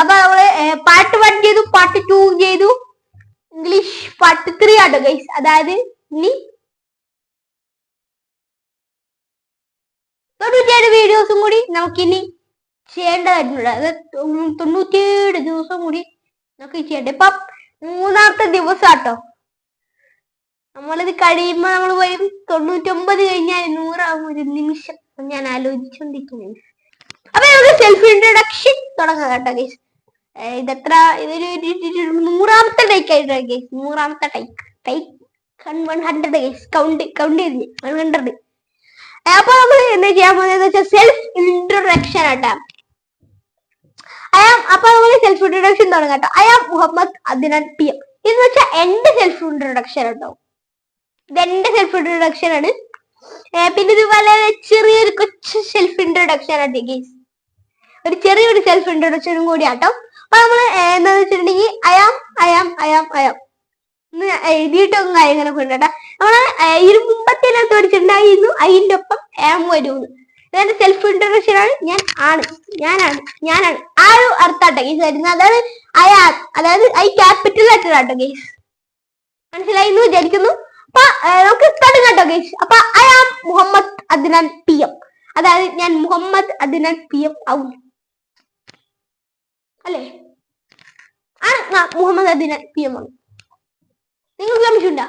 അപ്പൊ നമ്മള് പാർട്ട് 1 ചെയ്തു, പാർട്ട് 2 ചെയ്തു, ഇംഗ്ലീഷ് പാർട്ട് 3 ആട്ടോ ഗൈസ്. അതായത് ഇനി 97 വീഡിയോസും കൂടി നമുക്കിനി ചെയ്യേണ്ടതായിട്ടുണ്ട്. അത് 97 ദിവസം കൂടി നമുക്ക് ചെയ്യണ്ടേ. ഇപ്പൊ 3-ാമത്തെ ദിവസം ആട്ടോ. നമ്മളിത് കഴിയുമ്പോ നമ്മൾ വരും 99 കഴിഞ്ഞാൽ 100 ഒരു നിമിഷം ഞാൻ ആലോചിച്ചോണ്ടിരിക്കുന്നു. അപ്പൊ നമുക്ക് സെൽഫ് ഇൻട്രൊഡക്ഷൻ തുടങ്ങാം കേട്ടോ ഗൈസ്. ഇതൊരു 100-ാമത്തെ ടൈക്ക് ആയിട്ടോ ഗൈസ്. 100-ാമത്തെ ടൈക്ക് 100 ഗൈസ്. കൗണ്ട് ചെയ്തില്ലേ 100. അപ്പൊ നമ്മൾ എന്താ ചെയ്യാൻ പോകുന്നത് വെച്ചാൽ സെൽഫ് ഇൻട്രൊഡക്ഷൻ ആട്ടാ. അപ്പൊ നമ്മൾ സെൽഫ് ഇൻട്രൊഡക്ഷൻ തുടങ്ങാം കേട്ടോ. I am Muhammad Adnan PM. എന്ന് വെച്ചാൽ എന്റെ സെൽഫ് ഇൻട്രൊഡക്ഷൻ കേട്ടോ. ഇത് എന്റെ സെൽഫ് ഇൻട്രൊഡക്ഷൻ ആണ്. പിന്നെ ഇത് വളരെ ചെറിയൊരു കൊച്ചു സെൽഫ് ഇൻട്രൊഡക്ഷൻ ആണ് ഗൈസ്. ഒരു ചെറിയൊരു സെൽഫ് ഇൻട്രൊഡക്ഷനും കൂടി ആട്ടോ. അപ്പൊ നമ്മള് എന്താന്ന് വെച്ചിട്ടുണ്ടെങ്കിൽ ഐ ആം എഴുതിയിട്ടൊന്നും കാര്യങ്ങളൊക്കെ ഉണ്ട് കേട്ടോ. നമ്മള് ഇതിന് മുമ്പത്തേനകത്ത് പഠിച്ചിട്ടുണ്ടായിരുന്നു അതിന്റെ ഒപ്പം ആം വരുമെന്ന്. അതായത് സെൽഫ് ഇൻട്രൊഡക്ഷൻ ആണ്. ഞാനാണ് ആ ഒരു അർത്ഥാട്ടോ ഗൈസ് വരുന്നത്. അതായത് ഐ ക്യാപിറ്റൽ ലെറ്റർ ആട്ടോ ഗൈസ്. മനസ്സിലായിരുന്നു വിചാരിക്കുന്നു. അപ്പൊ നമുക്ക് തുടങ്ങാം കേട്ടോ ഗൈസ്. അപ്പൊ I am Muhammad Adnan PM. അതായത് ഞാൻ മുഹമ്മദ് അദ്നാൻ PM ആവും അല്ലേ? മുഹമ്മദ് അദ്നാൻ PM ആണ്. നിങ്ങൾക്ക് സംശയമുണ്ടോ?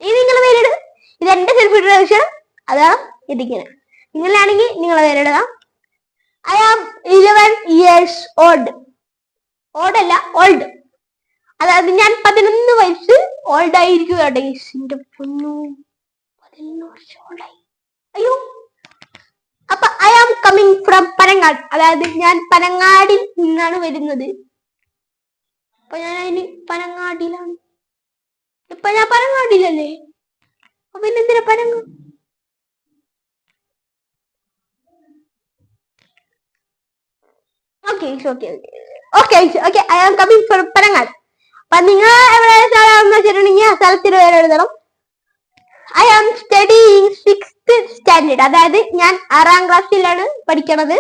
ഇത് നിങ്ങളെ പേരിടുക. ഇത് എന്റെ സെൽഫ് ഇൻട്രൊഡക്ഷൻ. അതാണ് ഇതിങ്ങനെ. നിങ്ങളാണെങ്കിൽ നിങ്ങളെ പേരിടുക. I am 11 years old. ഓൾഡല്ല ഓൾഡ്. അതായത് ഞാൻ 11 വയസ്സ് ഓൾഡ് ആയിരിക്കും കേട്ടോ. എന്റെ പൊന്നു 11 വർഷം ഓൾഡായി. അയ്യോ. അപ്പൊ I am coming from Panangad. അതായത് ഞാൻ പനങ്ങാടിൽ നിന്നാണ് വരുന്നത്. അപ്പൊ ഞാൻ അതിന് പനങ്ങാടിലാണ്. ഇപ്പൊ ഞാൻ പനങ്ങാടിലല്ലേ? അപ്പൊ പിന്നെന്തിനാ Panangad? Okay I am coming from Panangad. അപ്പൊ നിങ്ങൾ എവിടെ സ്ഥലം വെച്ചിട്ടുണ്ടെങ്കിൽ ആ സ്ഥലത്തിന് പേര് എഴുതണം. I am studying 6th standard. അതായത് ഞാൻ 6-ാം ക്ലാസ്സിലാണ് പഠിക്കണത്.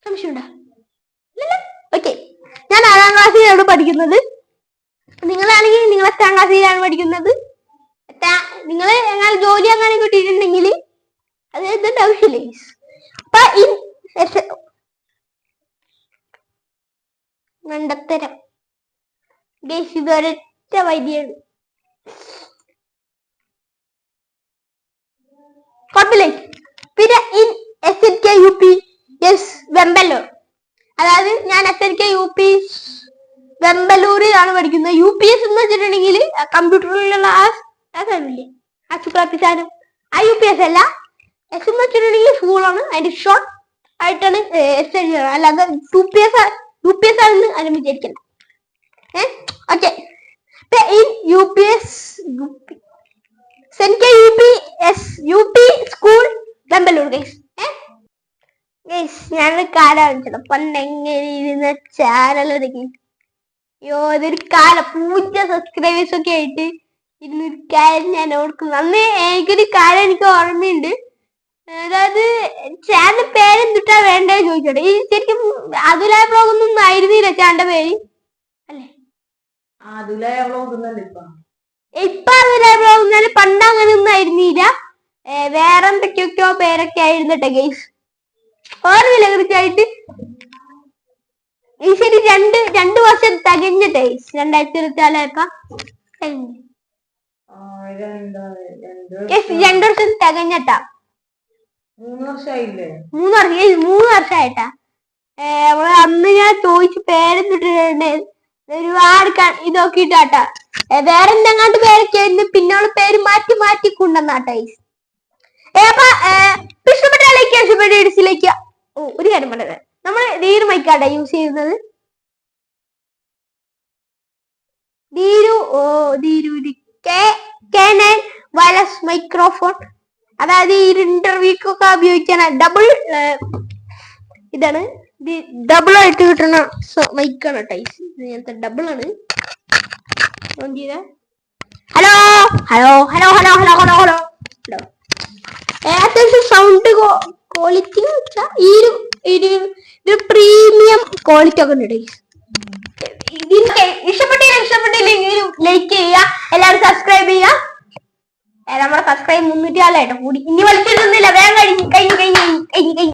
സംശയമുണ്ടോ? ഓക്കെ, ഞാൻ 6-ാം ക്ലാസ്സിലാണ് പഠിക്കുന്നത്. നിങ്ങളാണെങ്കിൽ നിങ്ങൾ 8-ാം ക്ലാസ്സിലാണ് പഠിക്കുന്നത്. നിങ്ങൾ എങ്ങനെ ജോലി അങ്ങനെ കിട്ടിയിട്ടുണ്ടെങ്കിൽ അത് എഴുതേണ്ട ആവശ്യമില്ല. അപ്പൊ മണ്ടത്തരം ഗൈസ്, ഇതൊരൊറ്റ വൈദ്യാണ്. പിന്നെ ഇൻ SNK UP വെമ്പല്ലൂർ. അതായത് ഞാൻ SNK UP വെമ്പലൂരിലാണ് പഠിക്കുന്നത്. UPS എന്ന് വെച്ചിട്ടുണ്ടെങ്കിൽ കമ്പ്യൂട്ടറിലുള്ള ആ ചുക്രാപ്പി സാധനം. ആ UPS അല്ല. S എന്ന് വെച്ചിട്ടുണ്ടെങ്കിൽ സ്കൂളാണ്. അതിന്റെ ഷോർട്ട് ആയിട്ടാണ് SNK. അല്ലാതെ UPS ആണെന്ന് അതിന് വിചാരിക്കണ്ട. Okay, in UPS SNK UP school Vembalur guys. ഞാനൊരു കാലം പണ്ടെങ്ങനെ ഇരുന്ന ചാനൽ ഒതുക്കി. അയ്യോ, ഇതൊരു കാലം 0 സബ്സ്ക്രൈബേഴ്സ് ഒക്കെ ആയിട്ട് ഇരുന്നൊരു കാര്യം ഞാൻ ഓർക്കുന്നു. അന്ന് എനിക്കൊരു കാര്യം എനിക്ക് ഓർമ്മയുണ്ട്. അതായത് ചാനൽ പേരെന്തിട്ടാ വേണ്ടേ ചോദിച്ചോട്ടെ. ഈ ശരിക്കും അതുലായ ബ്ലോഗൊന്നും ആയിരുന്നില്ല ചാനലിന്റെ പേര് അല്ലേ? ഇപ്പൊ അതുലായ ബ്ലോഗ്. പണ്ട് അങ്ങനെ ഒന്നും ആയിരുന്നില്ല. വേറെ എന്തൊക്കെയൊക്കെയോ പേരൊക്കെ ആയിരുന്നട്ടെ ഗൈസ്. ഓർമ്മയില്ല കൃത്യമായിട്ട്. ഈ ശരി 2 വർഷം തികഞ്ഞിട്ടെ 2024 ആയപ്പോ 2 വർഷം തികഞ്ഞട്ടാ. 3 വർഷമായിട്ടാ. അന്ന് ഞാൻ ചോദിച്ചു പേരെന്തിട്ടുണ്ട്. ഒരുപാട് ഇതൊക്കെയിട്ടാട്ടാ. വേറെ എന്തെങ്ങാണ്ട് പേരൊക്കെ ആയിരുന്നു. പിന്നോള് പേര് മാറ്റി കൊണ്ടുവന്നാട്ടാ. അപ്പൊ ഇഷ്ടപ്പെട്ട ഒരു കാര്യം പറഞ്ഞത്, നമ്മൾ ധീരു മൈക്കാട്ടാ യൂസ് ചെയ്യുന്നത്. ധീരു K9 വയർലെസ് മൈക്രോഫോൺ. അതായത് ഈ ഇന്റർവ്യൂക്കൊക്കെ ഉപയോഗിക്കാൻ ഡബിൾ ഇതാണ്. ഡബിൾ ആയിട്ട് കിട്ടുന്ന മൈക്കാണ് കേട്ടോ. ഇങ്ങനത്തെ ഡബിൾ ആണ്. ഹലോ. അത്യാവശ്യം സൗണ്ട് ക്വാളിറ്റി ഈ ഒരു പ്രീമിയം അത്യാവശ്യം ക്വാളിറ്റി ഒക്കെ ഉണ്ട്. ഇഷ്ടപ്പെട്ടില്ലെങ്കിലും ലൈക്ക് ചെയ്യുക, എല്ലാവരും സബ്സ്ക്രൈബ് ചെയ്യുക. നമ്മുടെ സബ്സ്ക്രൈബ് 304 കൂടി. ഇനി വലിച്ചിട്ടൊന്നുമില്ല, വേഗം കഴിഞ്ഞു.